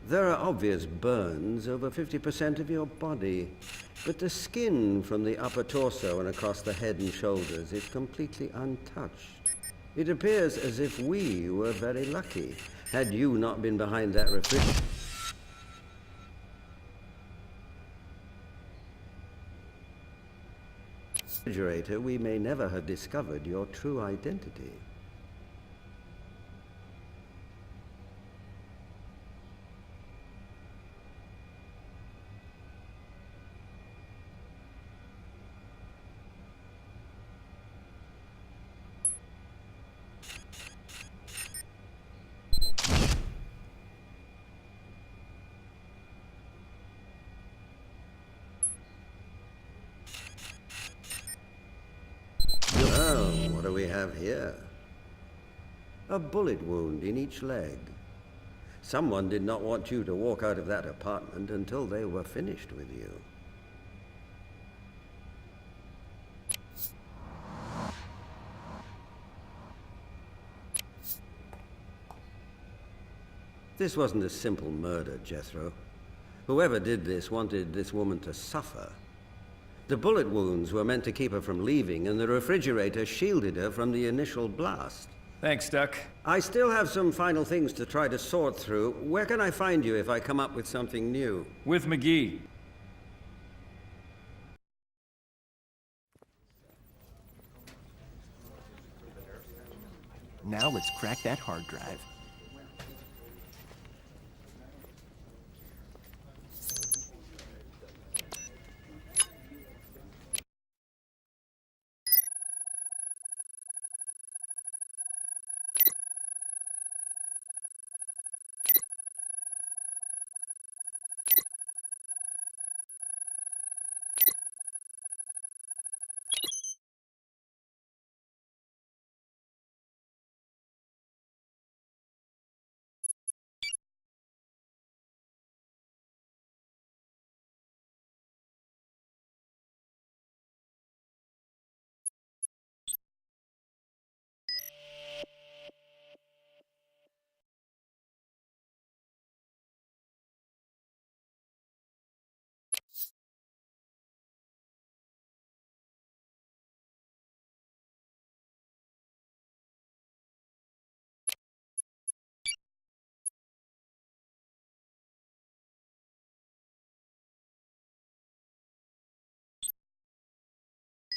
There are obvious burns over 50% of your body, but the skin from the upper torso and across the head and shoulders is completely untouched. It appears as if we were very lucky. Had you not been behind that refrigerator, we may never have discovered your true identity. Well, what do we have here? A bullet wound in each leg. Someone did not want you to walk out of that apartment until they were finished with you. This wasn't a simple murder, Jethro. Whoever did this wanted this woman to suffer. The bullet wounds were meant to keep her from leaving, and the refrigerator shielded her from the initial blast. Thanks, Duck. I still have some final things to try to sort through. Where can I find you if I come up with something new? With McGee. Now let's crack that hard drive.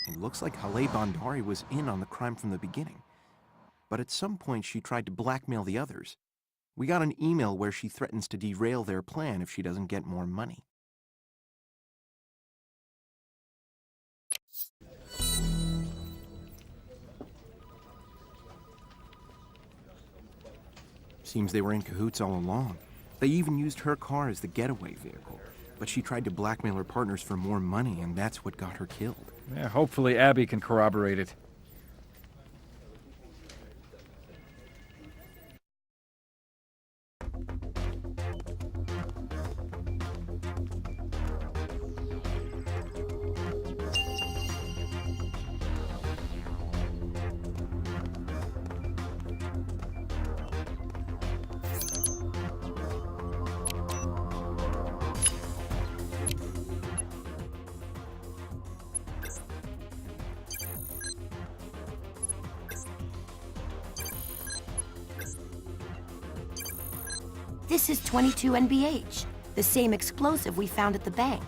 It looks like Haleh Bandari was in on the crime from the beginning. But at some point she tried to blackmail the others. We got an email where she threatens to derail their plan if she doesn't get more money. Seems they were in cahoots all along. They even used her car as the getaway vehicle. But she tried to blackmail her partners for more money, and that's what got her killed. Yeah, hopefully Abby can corroborate it. This is 22 NBH, the same explosive we found at the bank.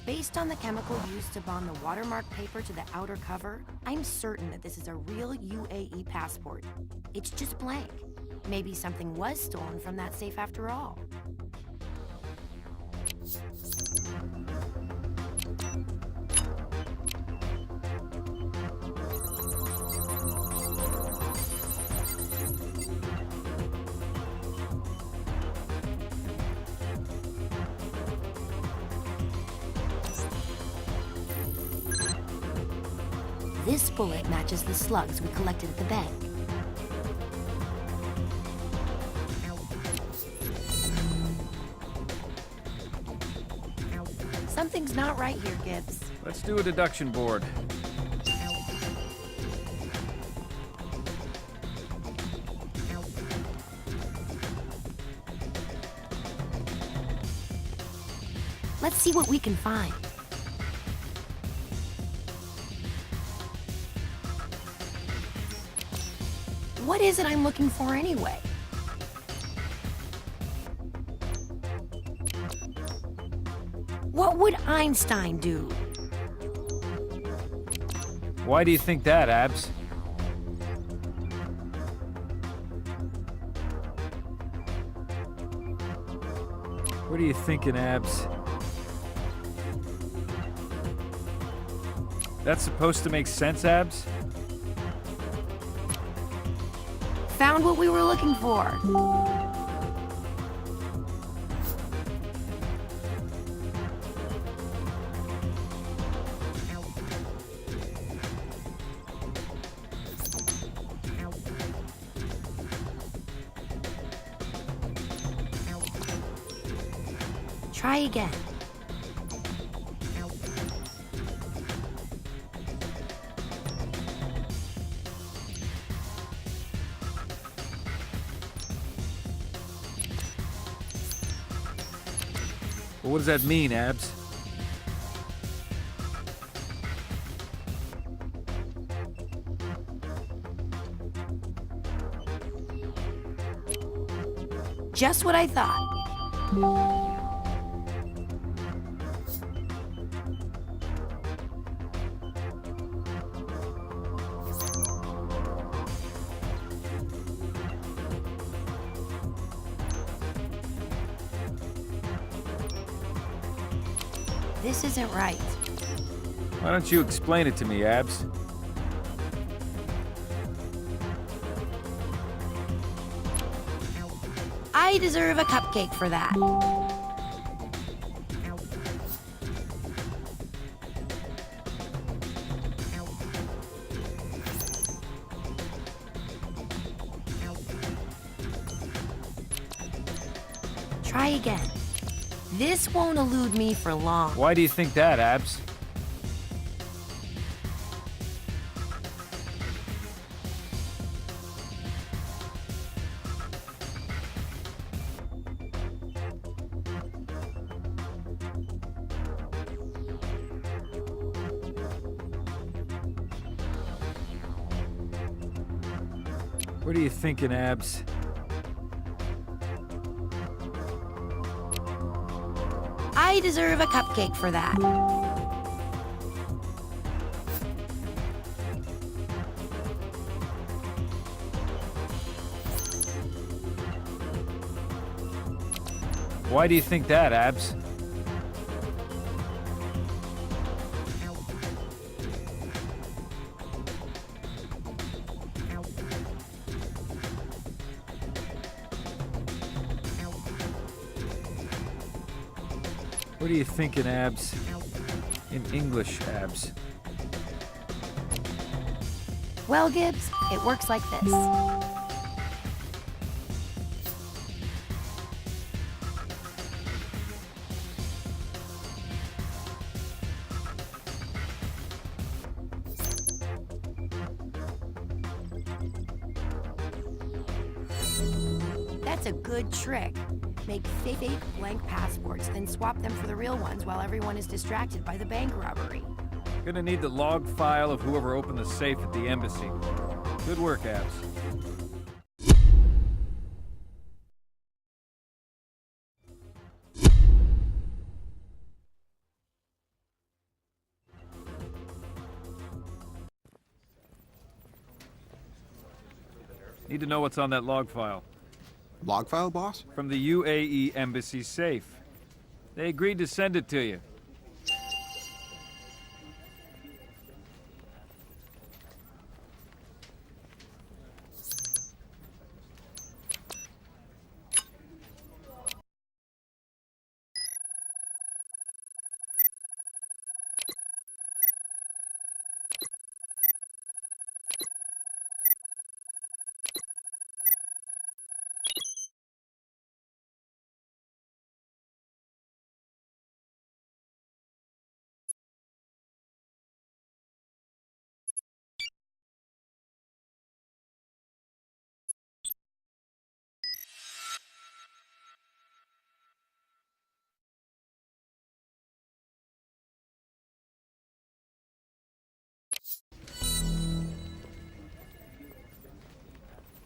Based on the chemical used to bond the watermark paper to the outer cover, I'm certain that this is a real UAE passport. It's just blank. Maybe something was stolen from that safe after all. This bullet matches the slugs we collected at the bank. Something's not right here, Gibbs. Let's do a deduction board. Let's see what we can find. What is it I'm looking for anyway? What would Einstein do? Why do you think that, Abs? What are you thinking, Abs? That's supposed to make sense, Abs? Found what we were looking for. Try again. Well, what does that mean, Abs? Just what I thought. This isn't right. Why don't you explain it to me, Abs? I deserve a cupcake for that. Try again. This won't elude me for long. Why do you think that, Abs? What are you thinking, Abs? I deserve a cupcake for that. Why do you think that, Abs? What are you thinking, Abs? In English, Abs. Well, Gibbs, it works like this. That's a good trick. Make fake blank passports, then swap them for the real ones while everyone is distracted by the bank robbery. Gonna need the log file of whoever opened the safe at the embassy. Good work, Abs. Need to know what's on that log file. Log file, boss? From the UAE embassy safe. They agreed to send it to you.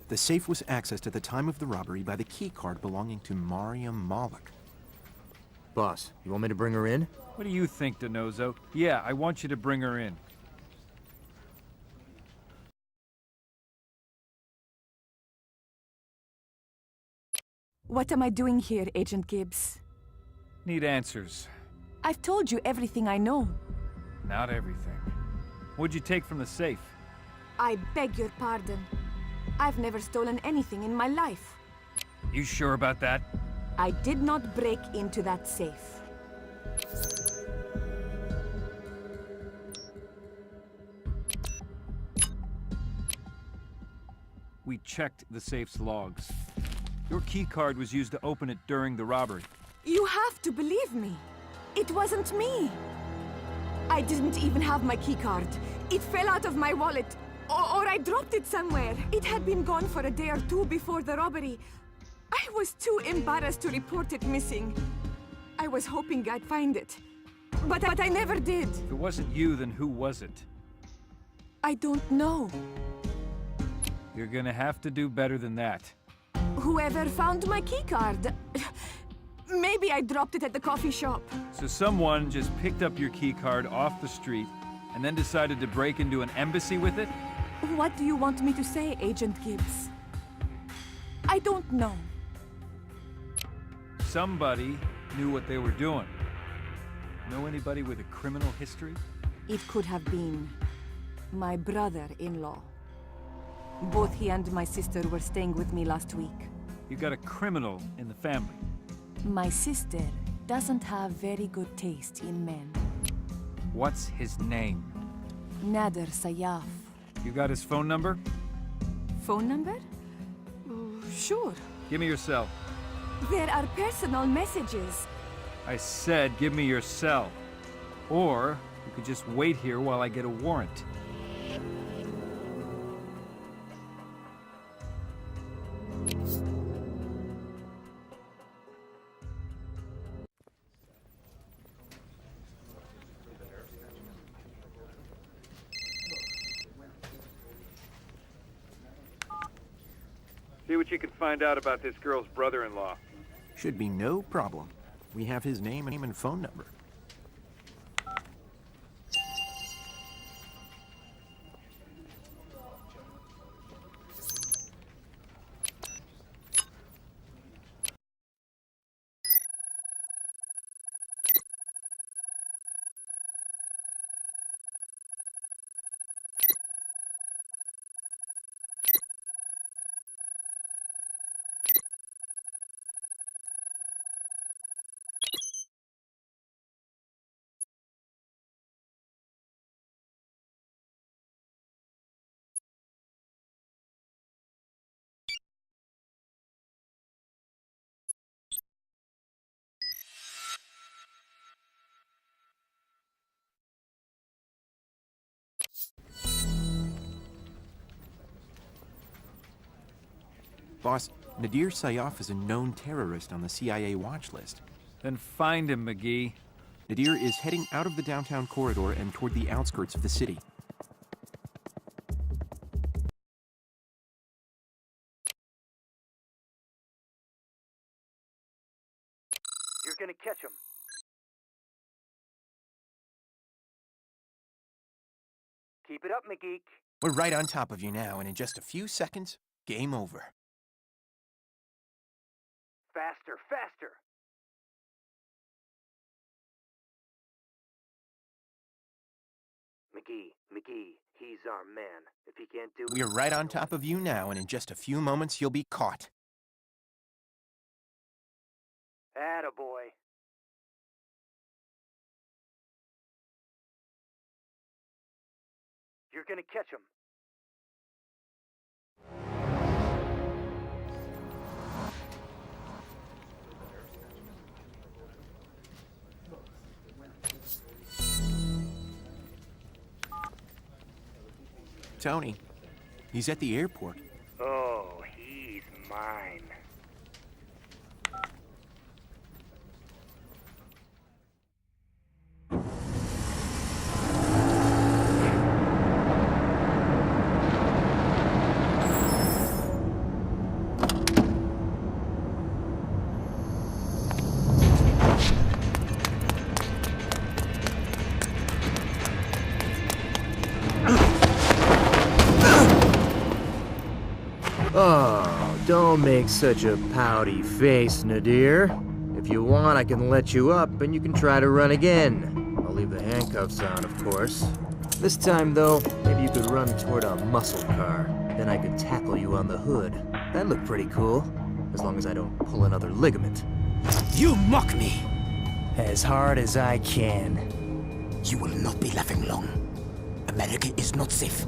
The safe was accessed at the time of the robbery by the key card belonging to Mariam Malik. Boss, you want me to bring her in? What do you think, Denozo? Yeah, I want you to bring her in. What am I doing here, Agent Gibbs? Need answers. I've told you everything I know. Not everything. What'd you take from the safe? I beg your pardon. I've never stolen anything in my life. You sure about that? I did not break into that safe. We checked the safe's logs. Your keycard was used to open it during the robbery. You have to believe me. It wasn't me. I didn't even have my keycard. It fell out of my wallet. Or I dropped it somewhere. It had been gone for a day or two before the robbery. I was too embarrassed to report it missing. I was hoping I'd find it. But I never did. If it wasn't you, then who was it? I don't know. You're gonna have to do better than that. Whoever found my keycard. Maybe I dropped it at the coffee shop. So someone just picked up your keycard off the street and then decided to break into an embassy with it? What do you want me to say, Agent Gibbs? I don't know. Somebody knew what they were doing. Know anybody with a criminal history? It could have been my brother-in-law. Both he and my sister were staying with me last week. You got a criminal in the family. My sister doesn't have very good taste in men. What's his name? Nader Sayaf. You got his phone number? Phone number? Sure. Give me your cell. There are personal messages. I said give me your cell. Or you could just wait here while I get a warrant. See what you can find out about this girl's brother-in-law. Should be no problem. We have his name and phone number. Boss, Nadir Sayaf is a known terrorist on the CIA watch list. Then find him, McGee. Nadir is heading out of the downtown corridor and toward the outskirts of the city. You're gonna catch him. Keep it up, McGeek. We're right on top of you now, and in just a few seconds, game over. Faster, faster! McGee, he's our man. If he can't do it... We're right on top of you now, and in just a few moments, you'll be caught. Attaboy. You're gonna catch him. Tony, he's at the airport. Oh, he's mine. Oh, don't make such a pouty face, Nadir. If you want, I can let you up and you can try to run again. I'll leave the handcuffs on, of course. This time, though, maybe you could run toward a muscle car. Then I could tackle you on the hood. That'd look pretty cool, as long as I don't pull another ligament. You mock me! As hard as I can. You will not be laughing long. America is not safe.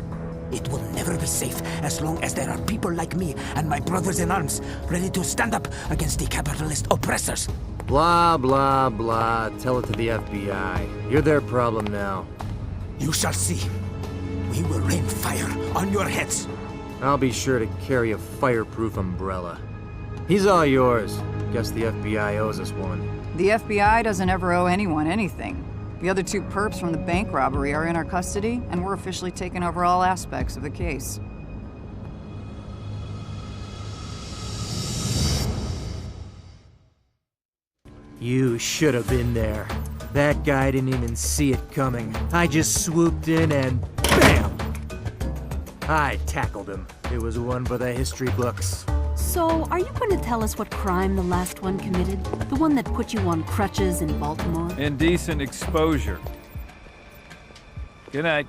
It will never be safe as long as there are people like me and my brothers in arms ready to stand up against the capitalist oppressors. Blah, blah, blah. Tell it to the FBI. You're their problem now. You shall see. We will rain fire on your heads. I'll be sure to carry a fireproof umbrella. He's all yours. Guess the FBI owes us one. The FBI doesn't ever owe anyone anything. The other two perps from the bank robbery are in our custody, and we're officially taking over all aspects of the case. You should have been there. That guy didn't even see it coming. I just swooped in and BAM! I tackled him. It was one for the history books. So, are you going to tell us what crime the last one committed? The one that put you on crutches in Baltimore? Indecent exposure. Good night.